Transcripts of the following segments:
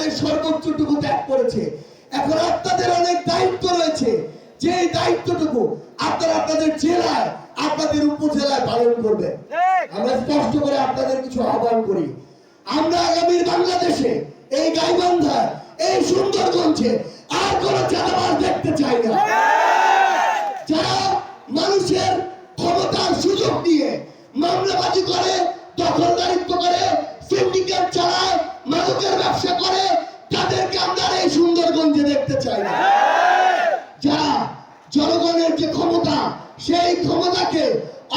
তাদের সর্বোচ্চটুকু ত্যাগ করেছে। এখন আপনাদের অনেক দায়িত্ব রয়েছে, যে দায়িত্বটুকু আপনারা আপনাদের জেলায়, আপনাদের উপজেলায় পালন করবেন। আমরা স্পষ্ট করে আপনাদের কিছু আহ্বান করি। আমরা আগামীর বাংলাদেশে এই গাইবান্ধা, এই সুন্দরগঞ্জে আর কোন চাঁদাবাজ দেখতে চাই না, যারা মানুষের ক্ষমতার সুযোগ নিয়ে মামলাবাজি করে, দখলদারিত্ব করে, সিন্ডিকেট চালায়, মাদকের ব্যবসা করে, তাদেরকে আমরা এই সুন্দরগঞ্জে দেখতে চাই না। যারা জনগণের যে ক্ষমতা, সেই ক্ষমতাকে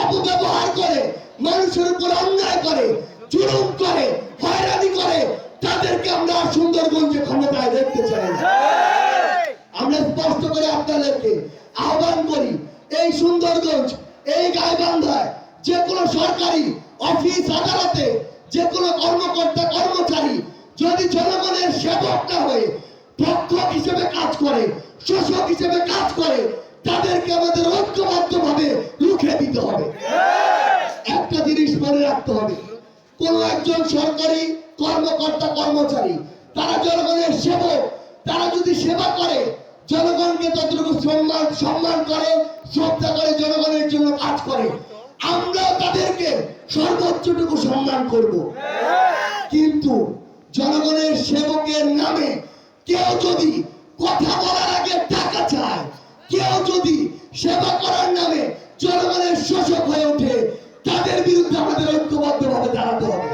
অপব্যবহার করে মানুষের উপর অন্যায় করে, জুলুম করে, হয়রানি করে, তাদেরকে আমরা সুন্দরগঞ্জে ক্ষমতায় দেখতে চাই না। আমরা স্পষ্ট করে আপনাদেরকে আহ্বান করি, এই সুন্দরগঞ্জ, এই গাইবান্ধায় যে কোনো সরকারি অফিস আদালতে যে কোনো কর্মকর্তা কর্মচারী যদি জনগণের সেবক না হয়ে পক্ষক হিসেবে কাজ করে, শোষক হিসেবে কাজ করে, তাদেরকে আমাদের ঐক্যবদ্ধভাবে রুখে দিতে হবে। একটা জিনিস মনে রাখতে হবে, কোন একজন সরকারি কর্মকর্তা কর্মচারী তারা জনগণের সেবক, তারা যদি সেবা করে, জনগণকে ততটুকু সম্মান করে, শ্রদ্ধা করে, জনগণের জন্য কাজ করে, আমরা তাদেরকে সর্বোচ্চটুকু সম্মান করব। কিন্তু জনগণের সেবকের নামে কেউ যদি কথা বলার আগে টাকা চায়, কেউ যদি সেবা করার নামে জনগণের শোষক হয়ে ওঠে, তাদের বিরুদ্ধে আমাদের ঐক্যবদ্ধভাবে দাঁড়াতে হবে।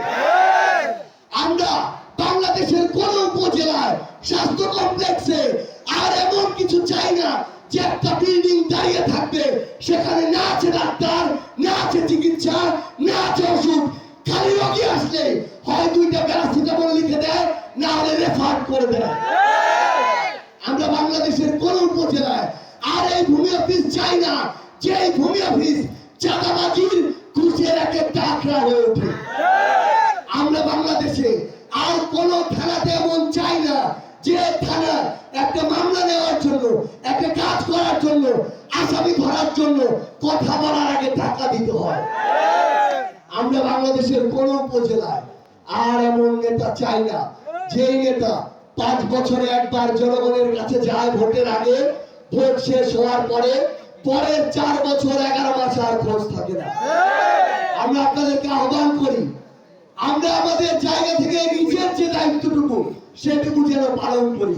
আমরা বাংলাদেশের কোন উপজেলায় স্বাস্থ্য কমপ্লেক্সে আর এমন কিছু চাই না যে একটা বিল্ডিং দাঁড়িয়ে থাকবে, সেখানে না আছে ডাক্তার, না আছে চিকিৎসা, না আছে ওষুধ। খালি রোগী আসলে হয় দুইটা প্যারাসিটামল লিখে দেয়, না হলে রেফার করে দেয়। আমরা বাংলাদেশের কোন উপজেলায় আর এই ভূমি অফিস চাই না, যে এই ভূমি অফিস চাঁদাবাজির ঘুষের একটা আখড়া হয়ে ওঠে। আমরা বাংলাদেশে আর কোন থানাতে এমন চাই না যে থানা একটা মামলা নেওয়ার জন্য, একটা কাজ করার জন্য, আসামি ধরার জন্য কথা বলার আগে টাকা দিতে হয়। আমরা বাংলাদেশের কোন উপজেলায় আর এমন নেতা চাই না, যেই নেতা 5 বছরে একবার জনগণের কাছে যায় ভোটের আগে, ভোট শেষ হওয়ার পরে পরের 4 বছর 11 মাস আর খোঁজ থাকে না। আমরা আপনাদেরকে আহ্বান করি, আমরা আমাদের জায়গা থেকে নিজের যে দায়িত্বটুকু সেটুকু যেন পালন করি।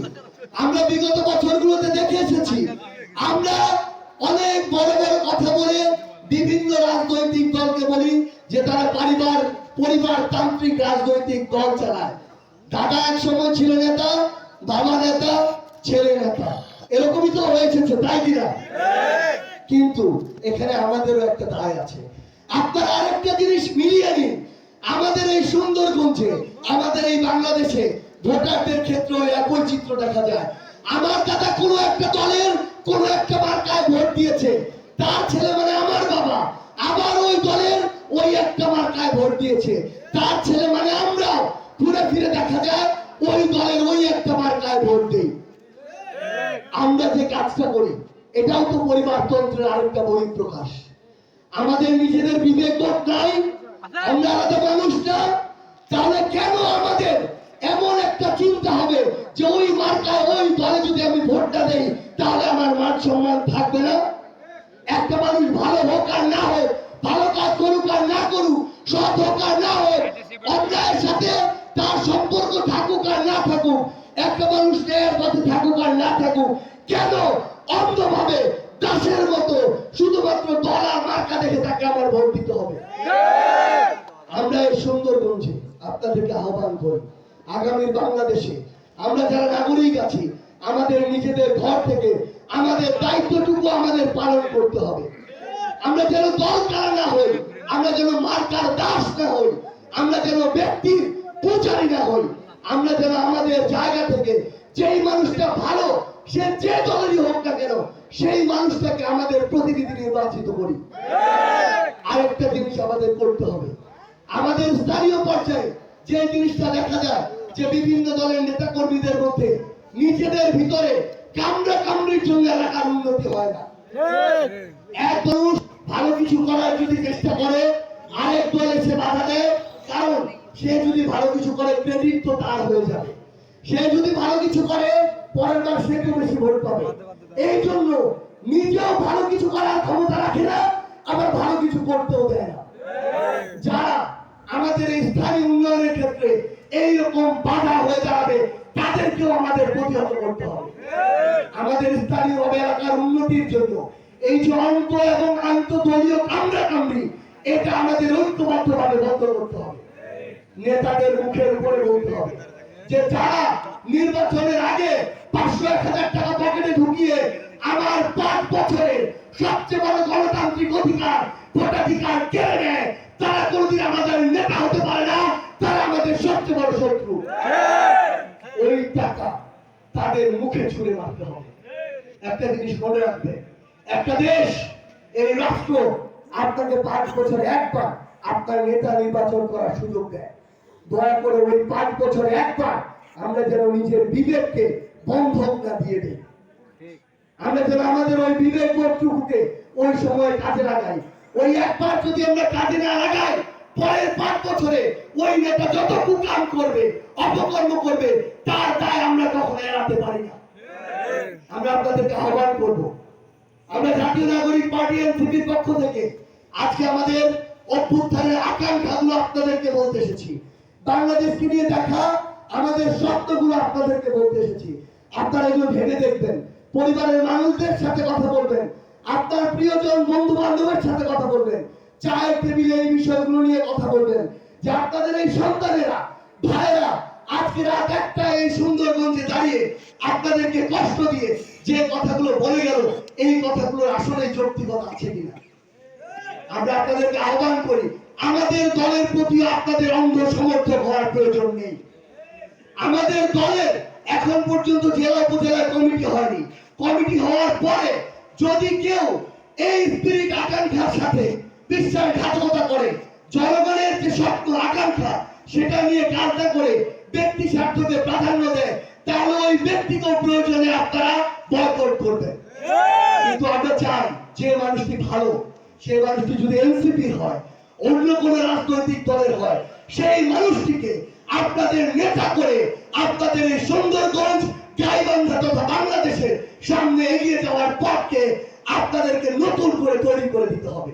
আমরা বিগত বছরগুলোতে দেখে এসেছি, আমরা অনেক বড় বড় কথা বলে বিভিন্ন রাজনৈতিক দলকে বলি যে তারা পরিবারতান্ত্রিক রাজনৈতিক দল চালায়। দাদা এক সময় ছিল নেতা, বাবা নেতা, ছেলে নেতা, এরকমই তো হয়েছে, তাই কিনা? কিন্তু এখানে আমাদেরও একটা দায় আছে। আপনারা আরেকটা জিনিস মিলিয়ে নিন, আমাদের এই সুন্দরগঞ্জে, আমাদের এই বাংলাদেশে ভোটারদের ক্ষেত্রে একই চিত্র দেখা যায়। আমার দাদা কোনো একটা দলের কোনো একটা মার্কায় ভোট দিয়েছে, তার ছেলে মানে আমার বাবা আবার ওই দলের ওই একটা মার্কায় ভোট দিয়েছে, তার ছেলে মানে আমরাও ঘুরে ফিরে দেখা যায় ওই দলের ওই একটা মার্কায় ভোট দিই। আমরা যে কাজটা করি এটাও তো পরিবারতন্ত্রের আরেকটা বহিঃপ্রকাশ। আমাদের নিজেদের বিবেক বোধ নাই, আমরা আলাদা মানুষ না, তাহলে কেন আমাদের এমন একটা চিন্তা হবে যে ওই মার্কায় ওই দলে যদি আমি ভোটটা দেই তাহলে আমার মান সম্মান থাকবে না? একটা মানুষ ভালো হোক আর না হোক, ভালো কাজ করুক আর না করুক, সৎ হোক আর না হোক, অন্যায়ের সাথে তার সম্পর্ক থাকুক আর না থাকুক, একটা মানুষ ন্যায়ের পথে থাকুক আর না থাকুক, কেন অন্ধভাবে দাসের মতো শুধুমাত্র দল আর মার্কা দেখে তাকে আমার ভোট দিতে হবে? আমরা এই সুন্দরগঞ্জে আপনাদেরকে আহ্বান করি, আগামীর বাংলাদেশে আমরা যারা নাগরিক আছি, আমাদের নিজেদের ঘর থেকে আমাদের দায়িত্বটুকু আমাদের পালন করতে হবে। আমরা যেন দল কারা না হই, আমরা যেন মার্কার দাস না হই, আমরা যেন ব্যক্তির পূজারী না হই, আমরা যেন আমাদের জায়গা থেকে যেই মানুষটা ভালো, সে যে দলেরই হোক না কেন, সেই মানুষটাকে আমাদের প্রতিনিধি নির্বাচিত করি। আরেকটা জিনিস আমাদের করতে হবে, আমাদের স্থানীয় পর্যায়ে যে জিনিসটা দেখা যায় যে বিভিন্ন দলের নেতা কর্মীদের মধ্যে নিজেদের ভিতরে কামড়া কামড়ির জন্য এলাকার উন্নতি হয় না। এক মানুষ ভালো কিছু করার যদি চেষ্টা করে আরেক দল এসে বাধা দেয়, কারণ সে যদি ভালো কিছু করে ক্রেডিট তো তার হয়ে যাবে। সে যদি ভালো কিছু করে পরের বার সে একটু বেশি ভোট পাবে। এই জন্য নিজেও ভালো কিছু করার ক্ষমতা রাখে না, আবার ভালো কিছু করতেও দেয় না। যারা আমাদের এই স্থানীয় উন্নয়নের ক্ষেত্রে এইরকম বাধা হয়ে দাঁড়াবে তাদেরকেও আমাদের প্রতিহত করতে হবে। আমাদের স্থানীয় এলাকার উন্নতির জন্য এই যে অন্ত এবং আন্তঃদলীয় কামড়াকামড়ি, এটা আমাদের ঐক্যবদ্ধভাবে বন্ধ করতে হবে। নেতাদের মুখের উপরে বলতে হবে যে যারা নির্বাচনের আগে 500-1000 টাকা পকেটে ঢুকিয়ে আমার 5 বছরের সবচেয়ে বড় গণতান্ত্রিক অধিকার ভোটাধিকার কেড়ে নেয়, তারা কোনদিন আমাদের নেতা হতে পারে না, তারা আমাদের সবচেয়ে বড় শত্রু। ওই টাকা তাদের মুখে ছুঁড়ে মারতে হবে। একটা জিনিস মনে রাখবে, একটা দেশ, এই রাষ্ট্র আপনাকে 5 বছরে একবার আপনার নেতা নির্বাচন করার সুযোগ দেয়। দয়া করে ওই 5 বছরে একবার আমরা যেন নিজের বিবেককে বন্ধক না দিয়ে দিই। আমরা যেন আমাদের ওই বিবেক বোধটুকুকে ওই সময় কাজে লাগাই। ওই একবার যদি আমরা কাজে না লাগাই, পরের 5 বছরে ওই নেতা যত কুকাম করবে, অপকর্ম করবে, তার দায় আমরা কখনো এড়াতে পারি না। আমরা আপনাদেরকে আহ্বান করব, আমরা জাতীয় নাগরিক পার্টি এনসিপির পক্ষ থেকে আজকে আমাদের অভ্যুত্থানের আকাঙ্ক্ষাগুলো আপনাদেরকে বলতে এসেছি। বাংলাদেশকে নিয়ে দেখা আমাদের স্বপ্নগুলো আপনাদেরকে বলতে এসেছি। আপনারা এগুলো ভেবে দেখবেন, পরিবারের মানুষদের সাথে কথা বলবেন, আপনার প্রিয়জন বন্ধু বান্ধবের সাথে কথা বলবেন, চায়ের টেবিলে এই বিষয়গুলো নিয়ে কথা বলবেন যে আপনাদের এই সন্তানেরা, ভাইরা আজকে রাত 1টা এই সুন্দরগঞ্জে দাঁড়িয়ে আপনাদেরকে কষ্ট দিয়ে যে কথাগুলো বলে গেল, এই কথাগুলোর আসলে যৌক্তিকতা আছে কিনা। আমরা আপনাদেরকে আহ্বান করি, আমাদের দলের প্রতি আপনাদের অন্ধ সমর্থক হওয়ার প্রয়োজন নেই। আমাদের দলের এখন পর্যন্ত জেলা উপজেলা কমিটি হয়নি। কমিটি হওয়ার পরে যদি কেউ এই স্পিরিট আকাঙ্ক্ষার সাথে বিশ্বাসঘাতকতা করে, জনগণের যে স্বপ্ন আকাঙ্ক্ষা সেটা নিয়ে কাজটা করে ব্যক্তি স্বার্থকে প্রাধান্য দেয়, তাহলে ওই ব্যক্তিগত প্রয়োজনে আপনারা বয়কট করবেন। কিন্তু আমরা চাই যে মানুষটি ভালো, সেই মানুষটি যদি এনসিপি হয়, অন্য কোন রাজনৈতিক দলের হয়, সেই মানুষটিকে আপনাদের নেতা করে আপনাদের এই সুন্দরগঞ্জ, গাইবান্ধা তথা বাংলাদেশের সামনে এগিয়ে যাওয়ার পথকে আপনাদেরকে নতুন করে তৈরি করে দিতে হবে।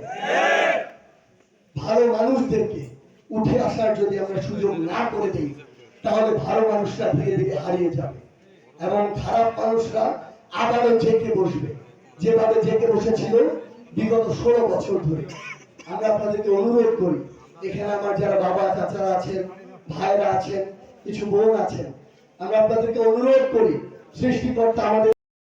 ভালো মানুষদেরকে উঠে আসার যদি আমরা সুযোগ না করে দিই, তাহলে ভালো মানুষরা ধীরে ধীরে হারিয়ে যাবে এবং খারাপ মানুষরা আবারও জেগে বসবে, যেভাবে জেগে বসেছিল বিগত 16 বছর ধরে। আমরা আপনাদেরকে অনুরোধ করি, এখানে আমার যারা বাবা চাচারা আছেন, ভাইরা আছেন, কিছু বোন আছেন, আমরা আপনাদেরকে অনুরোধ করি, সৃষ্টিকর্তা আমাদের